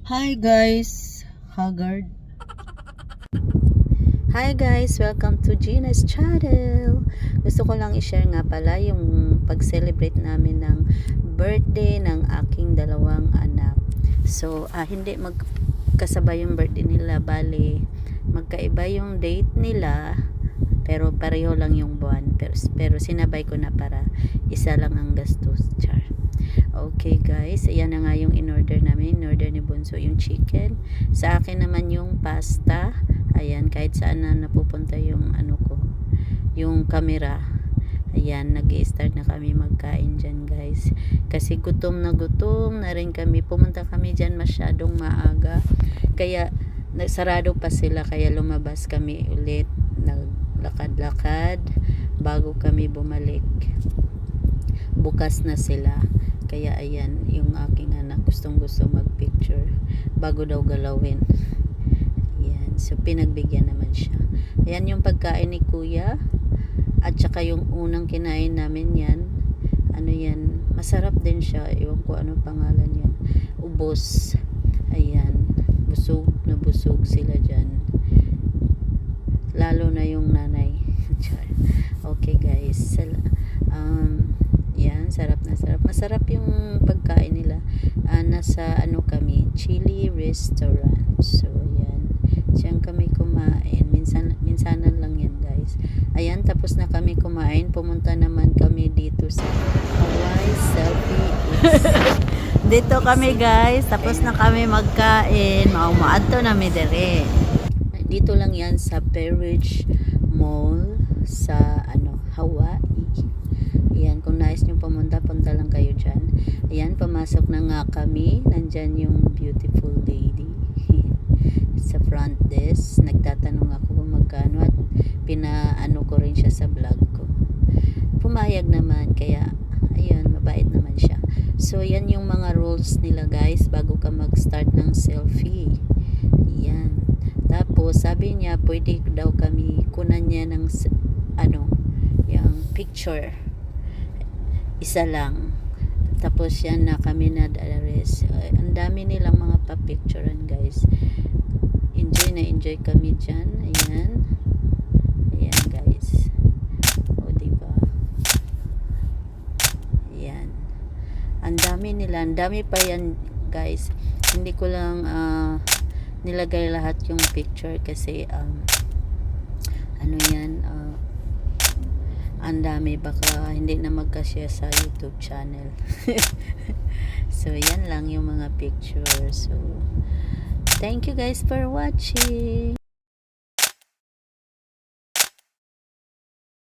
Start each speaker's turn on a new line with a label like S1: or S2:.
S1: Hi guys, Haggard.
S2: Hi guys! Welcome to Gina's channel! Gusto ko lang i-share nga pala yung pag-celebrate namin ng birthday ng aking dalawang anak. So, hindi magkasabay yung birthday nila. Bali, magkaiba yung date nila. Pero pareho lang yung buwan. Pero sinabay ko na para isa lang ang gastos. Char. Okay guys, ayan na nga yung in-order namin. In-order ni Bunso yung chicken. Sa akin naman yung pasta. Ayan, kahit saan na napupunta yung yung camera. Ayan, nag-i-start na kami magkain dyan guys. Kasi gutom na rin kami. Pumunta kami dyan masyadong maaga. Kaya, sarado pa sila. Kaya lumabas kami ulit. Naglakad-lakad bago kami bumalik. Bukas na sila. Kaya ayan, yung aking anak gustong mag-picture bago daw galawin. So, pinagbigyan naman siya. Ayan yung pagkain ni Kuya. At saka yung unang kinain namin yan. Ano yan? Masarap din siya. Ewan ko ano pangalan niya. Ubos. Ayan. Busog na busog sila dyan. Lalo na yung nanay. Okay guys. Yan. Sarap na sarap. Masarap yung pagkain nila. Nasa kami. Chili restaurant. So, yan. Diyan kami kumain. Minsanan lang yan guys. Ayan, tapos na kami kumain. Pumunta naman kami dito sa Hawaii Selfie. Dito kami guys. Tapos na kami magkain. Maadto na mi dere. Dito lang yan sa Peridge Mall sa Hawaii. Ayan, kung nais nyo pumunta, punta lang kayo dyan. Ayan, pumasok na nga kami. Nandyan yung beautiful lady sa front desk. Nagtatanong ako kung magkano at pinaano ko rin siya sa vlog ko. Pumayag naman, kaya ayun, mabait naman siya. So yan yung mga rules nila guys bago ka mag-start ng selfie. Yan. Tapos sabi niya pwede daw kami kunan niya ng yung picture. Isa lang. Tapos yan na kami na address. Ang dami nilang mga pa-picturean guys. Enjoy kami dyan. Ayan. Ayan guys. O diba? Ayan. Ang dami nila. Ang dami pa yan guys. Hindi ko lang nilagay lahat yung picture kasi ang dami, baka hindi na magkashare sa YouTube channel. So yan lang yung mga pictures. So thank you guys for watching.